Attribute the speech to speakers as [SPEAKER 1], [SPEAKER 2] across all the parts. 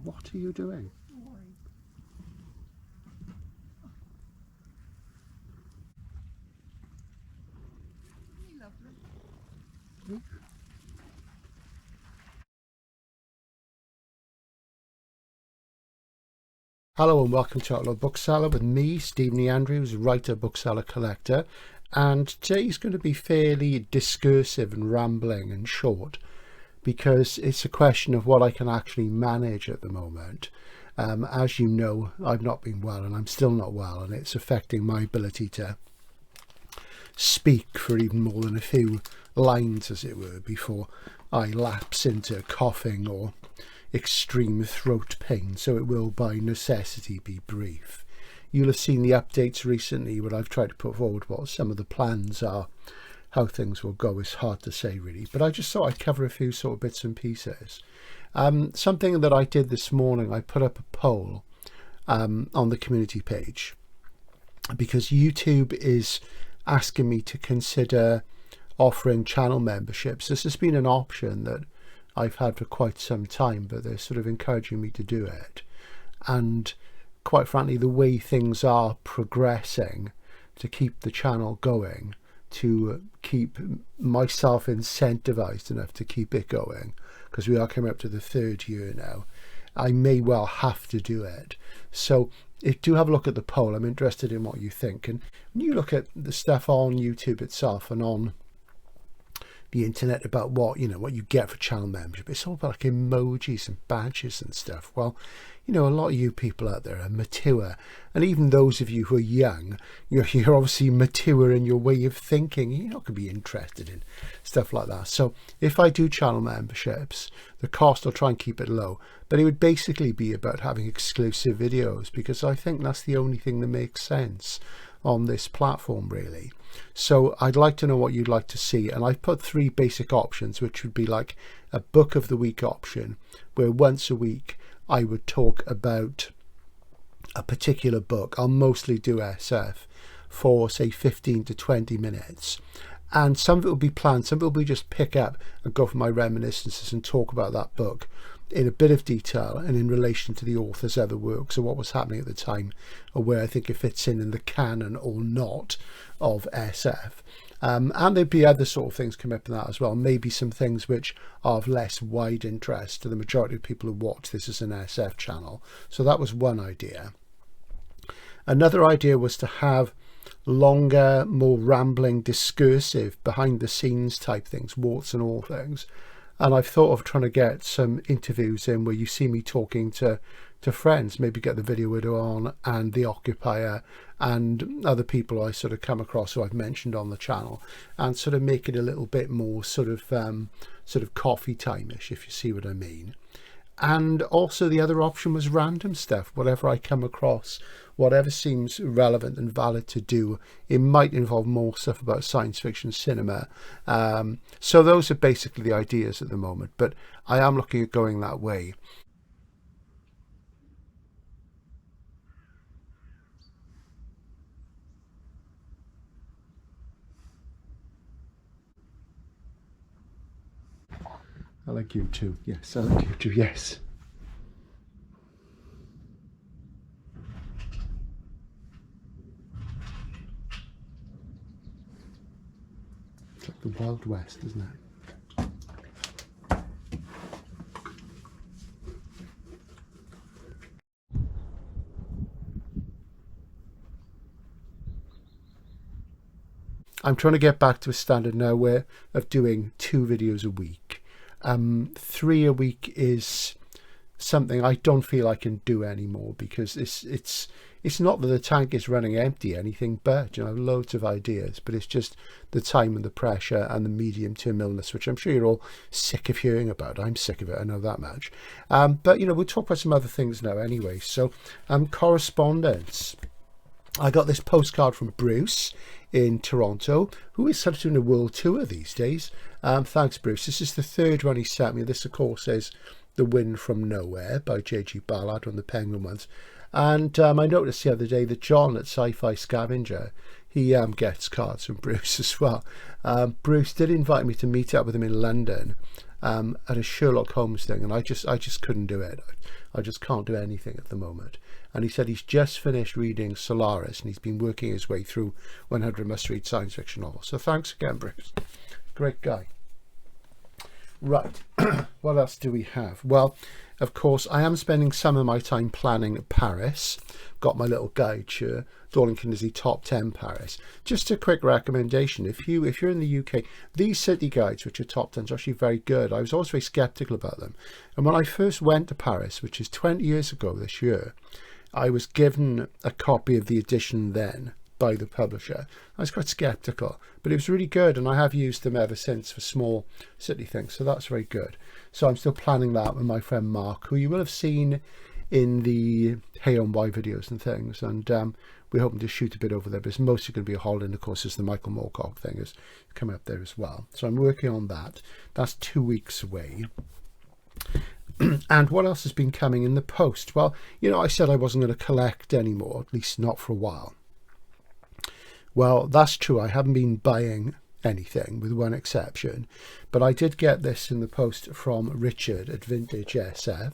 [SPEAKER 1] What are you doing? Hello and welcome to Outlaw Bookseller with me, Stephen Andrews, writer, bookseller, collector. And today's going to be fairly discursive and rambling and short because it's a question of what I can actually manage at the moment. As you know, I've not been well and I'm still not well, and it's affecting my ability to speak for even more than a few lines, as it were, before I lapse into coughing or extreme throat pain, so it will by necessity be brief. You'll have seen the updates recently where I've tried to put forward what some of the plans are. How things will go is hard to say really, but I just thought I'd cover a few sort of bits and pieces. Something that I did this morning, I put up a poll on the community page because YouTube is asking me to consider offering channel memberships. This has been an option that I've had for quite some time, but they're sort of encouraging me to do it. And quite frankly, the way things are progressing to keep the channel going, to keep myself incentivized enough to keep it going, because we are coming up to the 3rd year now, I may well have to do it. So do have a look at the poll. I'm interested in what you think. And when you look at the stuff on YouTube itself and on the internet about what you get for channel membership, it's all about like emojis and badges and stuff. Well, a lot of you people out there are mature, and even those of you who are young, you're obviously mature in your way of thinking. You're not going to be interested in stuff like that. So if I do channel memberships, the cost, I'll try and keep it low, but it would basically be about having exclusive videos, because I think that's the only thing that makes sense on this platform really. So I'd like to know what you'd like to see, and I've put 3 basic options, which would be like a book of the week option, where once a week I would talk about a particular book. I'll mostly do SF for say 15 to 20 minutes, and some of it will be planned, some of it will be just pick up and go for my reminiscences and talk about that book in a bit of detail and in relation to the author's other works or what was happening at the time, or where I think it fits in the canon or not of SF. And there'd be other sort of things come up in that as well, maybe some things which are of less wide interest to the majority of people who watch this as an SF channel. So that was one idea. Another idea was to have longer, more rambling, discursive, behind the scenes type things, warts and all things. And I've thought of trying to get some interviews in where you see me talking to friends, maybe get the video widow on and the occupier and other people I sort of come across who I've mentioned on the channel, and sort of make it a little bit more sort of coffee time-ish, if you see what I mean. And also the other option was random stuff, whatever I come across, whatever seems relevant and valid to do. It might involve more stuff about science fiction cinema. So those are basically the ideas at the moment, but I am looking at going that way. I like you too. Yes, I like you too. Yes. It's like the Wild West, isn't it? I'm trying to get back to a standard now where of doing 2 videos a week. 3 a week is something I don't feel I can do anymore, because it's not that the tank is running empty, anything but, loads of ideas, but it's just the time and the pressure and the medium-term illness, which I'm sure you're all sick of hearing about. I'm sick of it, I know that much. But we'll talk about some other things now anyway. So correspondence. I got this postcard from Bruce in Toronto, who is sort of doing a world tour these days. Thanks, Bruce. This is the 3rd one he sent me. This, of course, is The Wind from Nowhere by J.G. Ballard, on the Penguin ones. And I noticed the other day that John at Sci-Fi Scavenger, he gets cards from Bruce as well. Bruce did invite me to meet up with him in London at a Sherlock Holmes thing, and I just couldn't do it. I just can't do anything at the moment. And he said he's just finished reading Solaris, and he's been working his way through 100 must-read science fiction novels. So thanks again, Bruce. Great guy. Right, what else do we have? Well, of course, I am spending some of my time planning Paris. Got my little guide here, Darlington Uneasy Top 10 Paris. Just a quick recommendation, if you're in the UK, these city guides, which are top 10s, are actually very good. I was always very sceptical about them. And when I first went to Paris, which is 20 years ago this year, I was given a copy of the edition then by the publisher. I was quite sceptical, but it was really good, and I have used them ever since for small city things, so that's very good. So I'm still planning that with my friend Mark, who you will have seen in the Hey on Why videos and things, and we're hoping to shoot a bit over there, but it's mostly going to be a holiday, and of course there's the Michael Moorcock thing is coming up there as well. So I'm working on that. That's 2 weeks away. And what else has been coming in the post? Well, you know, I said I wasn't going to collect anymore, at least not for a while. Well, that's true. I haven't been buying anything, with one exception, but I did get this in the post from Richard at Vintage SF,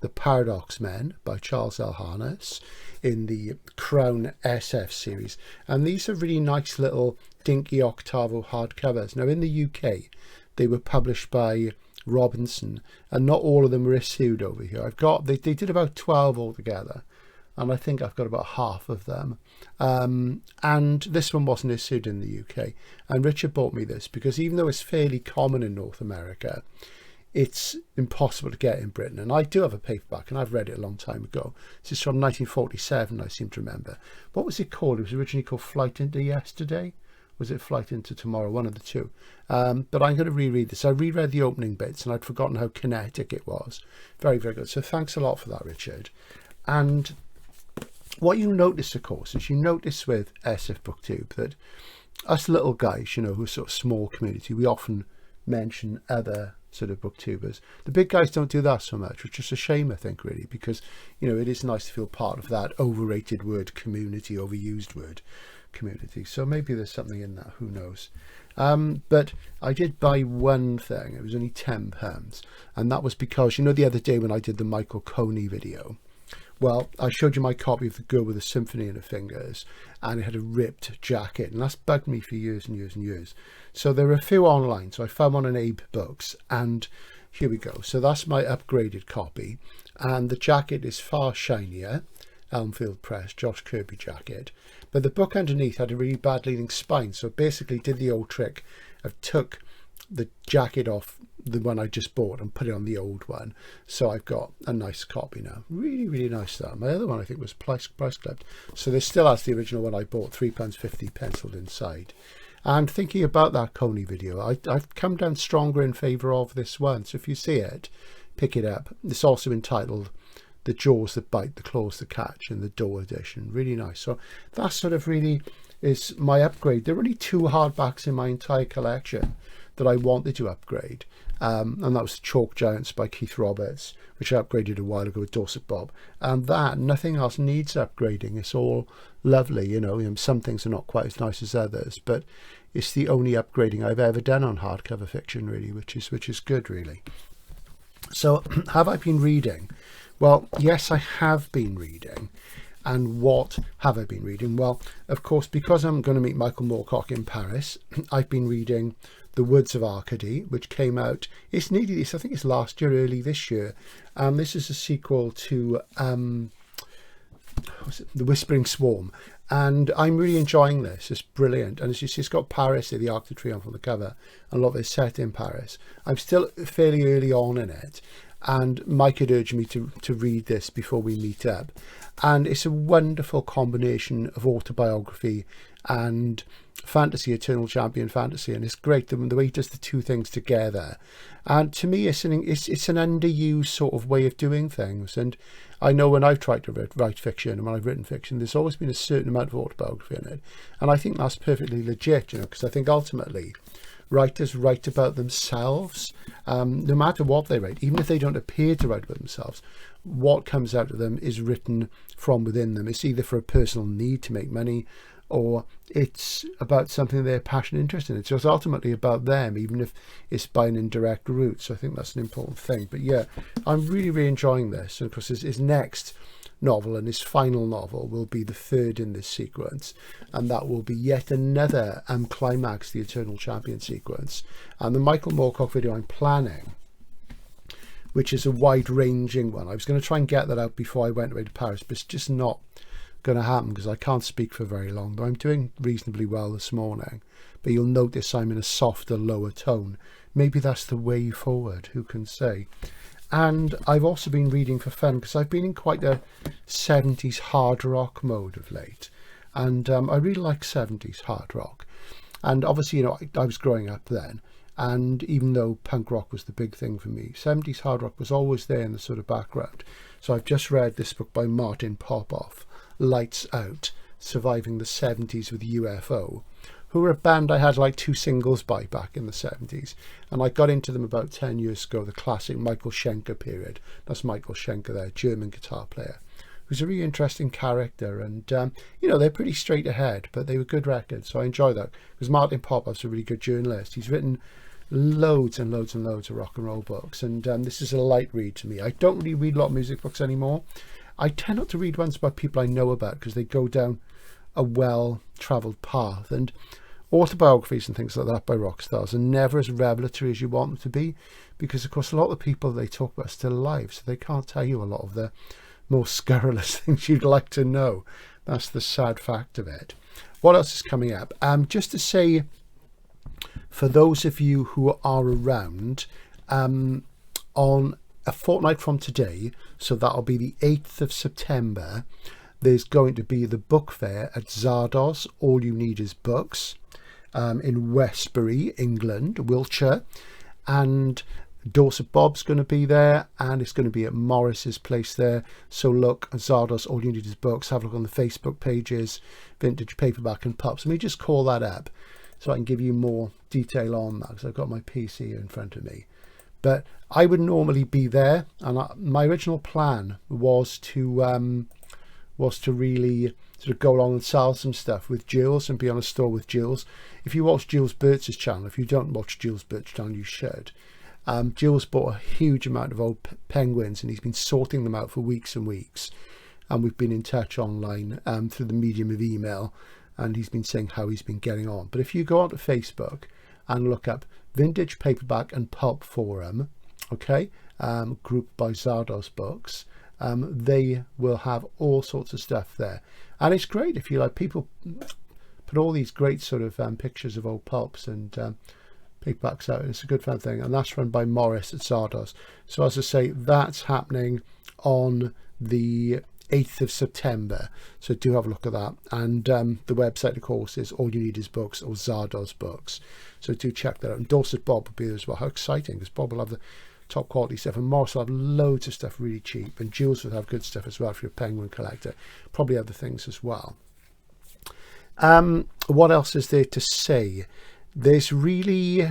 [SPEAKER 1] The Paradox Men by Charles L. Harness in the Crown SF series, and these are really nice little dinky octavo hardcovers. Now in the UK they were published by Robinson, and not all of them were issued over here. They did about 12 altogether, and I think I've got about half of them. And this one wasn't issued in the UK. And Richard bought me this because even though it's fairly common in North America, it's impossible to get in Britain. And I do have a paperback, and I've read it a long time ago. This is from 1947, I seem to remember. What was it called? It was originally called Flight into Yesterday. Was it Flight into Tomorrow? One of the two. But I'm going to reread this. I reread the opening bits, and I'd forgotten how kinetic it was. Very, very good. So thanks a lot for that, Richard. And what you notice, of course, is you notice with SF Booktube that us little guys, you know, who are sort of small community, we often mention other sort of booktubers. The big guys don't do that so much, which is a shame, I think, really, because, you know, it is nice to feel part of that overrated word community, overused word community. So maybe there's something in that, who knows. But I did buy one thing. It was only £10, and that was because, you know, the other day when I did the Michael Coney video, well, I showed you my copy of The Girl with a Symphony in Her Fingers, and it had a ripped jacket, and that's bugged me for years and years and years. So there are a few online, so I found one on Abe Books, and here we go. So that's my upgraded copy, and the jacket is far shinier, Elmfield Press, Josh Kirby jacket, but the book underneath had a really bad leaning spine, so it basically did the old trick of took the jacket off the one I just bought and put it on the old one. So I've got a nice copy now. Really, really nice that. My other one I think was price clipped. So this still has the original one I bought, £3.50 penciled inside. And thinking about that Coney video, I've come down stronger in favour of this one. So if you see it, pick it up. It's also entitled The Jaws That Bite, The Claws That Catch in the Door edition. Really nice. So that sort of really is my upgrade. There are only 2 hardbacks in my entire collection that I wanted to upgrade, and that was Chalk Giants by Keith Roberts, which I upgraded a while ago with Dorset Bob, and that nothing else needs upgrading. It's all lovely, you know, some things are not quite as nice as others, but it's the only upgrading I've ever done on hardcover fiction, really, which is good, really. So have I been reading? Well, yes, I have been reading. And what have I been reading? Well, of course, because I'm going to meet Michael Moorcock in Paris, I've been reading The Woods of Arcady, which came out, I think it's last year, early this year. This is a sequel to The Whispering Swarm. And I'm really enjoying this. It's brilliant. And as you see, it's got Paris, the Arc de Triomphe on the cover. And a lot of it's set in Paris. I'm still fairly early on in it. And Mike had urged me to read this before we meet up. And it's a wonderful combination of autobiography and fantasy, eternal champion fantasy, and it's great the way he does the two things together. And to me, it's an underused sort of way of doing things. And I know when I've tried to write fiction and when I've written fiction, there's always been a certain amount of autobiography in it, and I think that's perfectly legit, you know, because I think ultimately writers write about themselves, no matter what they write, even if they don't appear to write about themselves. What comes out of them is written from within them. It's either for a personal need to make money, or it's about something they're passionate interested in. So it's ultimately about them, even if it's by an indirect route. So I think that's an important thing. But yeah, I'm really, really enjoying this. And of course, his next novel and his final novel will be the third in this sequence, and that will be yet another climax, the Eternal Champion sequence. And the Michael Moorcock video I'm planning, which is a wide-ranging one, I was going to try and get that out before I went away to Paris, but it's just not going to happen because I can't speak for very long. Though I'm doing reasonably well this morning, but you'll notice I'm in a softer, lower tone. Maybe that's the way forward, who can say. And I've also been reading for fun because I've been in quite a 70s hard rock mode of late, and I really like 70s hard rock. And obviously, you know, I was growing up then, and even though punk rock was the big thing for me, 70s hard rock was always there in the sort of background. So I've just read this book by Martin Popoff, Lights Out, Surviving the 70s with UFO, who were a band I had like 2 singles by back in the 70s. And I got into them about 10 years ago, the classic Michael Schenker period. That's Michael Schenker there, German guitar player, who's a really interesting character. And, you know, they're pretty straight ahead, but they were good records. So I enjoy that because Martin Popoff's a really good journalist. He's written loads and loads and loads of rock and roll books. And this is a light read to me. I don't really read a lot of music books anymore. I tend not to read ones about people I know about because they go down a well-travelled path. And autobiographies and things like that by rock stars are never as revelatory as you want them to be, because of course a lot of the people they talk about are still alive, so they can't tell you a lot of the more scurrilous things you'd like to know. That's the sad fact of it. What else is coming up? Just to say, for those of you who are around, on a fortnight from today, so that'll be the 8th of September, there's going to be the book fair at Zardos, All You Need Is Books, in Westbury, England, Wiltshire, and Dorset Bob's going to be there, and it's going to be at Morris's place there. So look, Zardos, All You Need Is Books. Have a look on the Facebook pages, Vintage Paperback and Pups. Let me just call that up so I can give you more detail on that, because I've got my PC here in front of me. But I would normally be there, and my original plan was to really sort of go along and sell some stuff with Jules and be on a store with Jules. If you watch Jules Burt's channel, if you don't watch Jules Burt's channel, you should. Jules bought a huge amount of old penguins, and he's been sorting them out for weeks and weeks. And we've been in touch online through the medium of email, and he's been saying how he's been getting on. But if you go onto Facebook and look up Vintage Paperback and Pulp Forum, okay, group by Zardos Books, they will have all sorts of stuff there. And it's great if you like, people put all these great sort of pictures of old pulps and paperbacks out. It's a good fun thing, and that's run by Morris at Zardos. So as I say, that's happening on the 8th of September, so do have a look at that. And the website of course is All You Need Is Books, or Zardos Books, so do check that out. And Dorset Bob will be there as well. How exciting, because Bob will have the top quality stuff, and Morris will have loads of stuff really cheap, and Jules will have good stuff as well if you're a penguin collector, probably other things as well. What else is there to say? There's really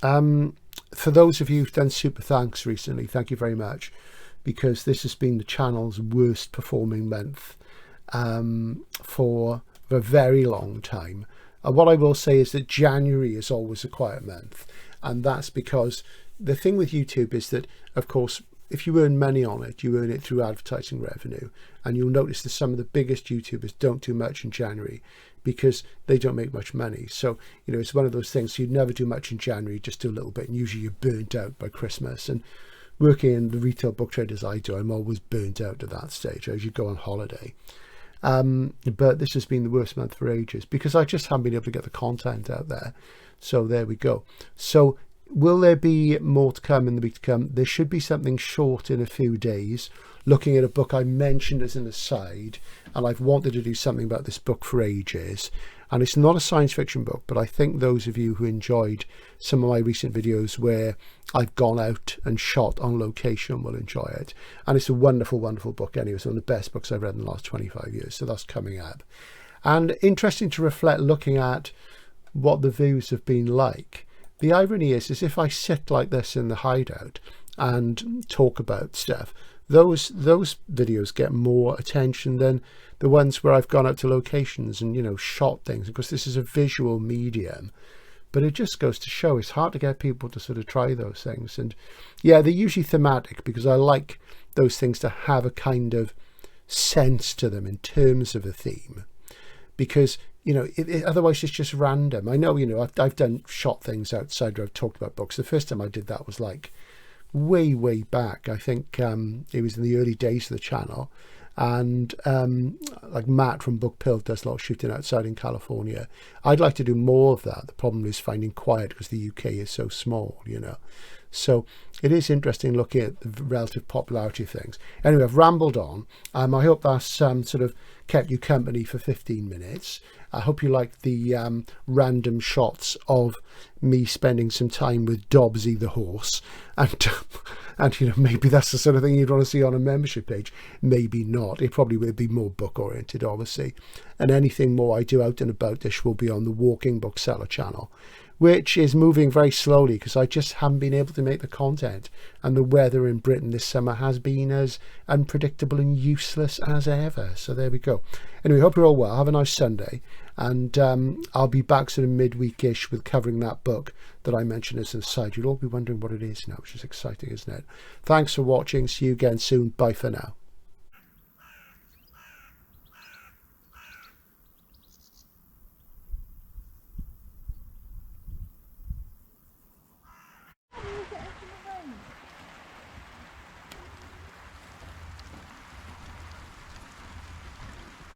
[SPEAKER 1] for those of you who've done super thanks recently, thank you very much, because this has been the channel's worst performing month for a very long time. And what I will say is that January is always a quiet month, and that's because the thing with YouTube is that, of course, if you earn money on it, you earn it through advertising revenue. And you'll notice that some of the biggest YouTubers don't do much in January because they don't make much money. So, you know, it's one of those things. You'd never do much in January, just do a little bit. And usually you're burnt out by Christmas. And working in the retail book trade as I do, I'm always burnt out at that stage as you go on holiday. But this has been the worst month for ages because I just haven't been able to get the content out there. So there we go. So will there be more to come in the week to come? There should be something short in a few days, looking at a book I mentioned as an aside, and I've wanted to do something about this book for ages. And it's not a science fiction book, but I think those of you who enjoyed some of my recent videos where I've gone out and shot on location will enjoy it. And it's a wonderful, wonderful book anyway. It's one of the best books I've read in the last 25 years. So that's coming up. And interesting to reflect, looking at what the views have been like. The irony is if I sit like this in the hideout, and talk about stuff, those videos get more attention than the ones where I've gone out to locations and, you know, shot things, because this is a visual medium. But it just goes to show it's hard to get people to sort of try those things. And yeah, they're usually thematic, because I like those things to have a kind of sense to them in terms of a theme, because, you know, otherwise it's just random. I know, you know, I've done shot things outside where I've talked about books. The first time I did that was like way back. I think it was in the early days of the channel, and like Matt from Book Pill does a lot of shooting outside in California. I'd like to do more of that. The problem is finding quiet, because the UK is so small, you know. So it is interesting looking at the relative popularity of things. Anyway, I've rambled on. I hope that's sort of kept you company for 15 minutes. I hope you like the random shots of me spending some time with Dobbsy the horse. And you know, maybe that's the sort of thing you'd want to see on a membership page. Maybe not. It probably will be more book oriented, obviously. And anything more I do out and about this will be on the Walking Bookseller channel, which is moving very slowly because I just haven't been able to make the content, and the weather in Britain this summer has been as unpredictable and useless as ever. So there we go. Anyway, hope you're all well. Have a nice Sunday, and I'll be back sort of midweekish with covering that book that I mentioned as an aside. You'll all be wondering what it is now, which is exciting, isn't it? Thanks for watching. See you again soon. Bye for now.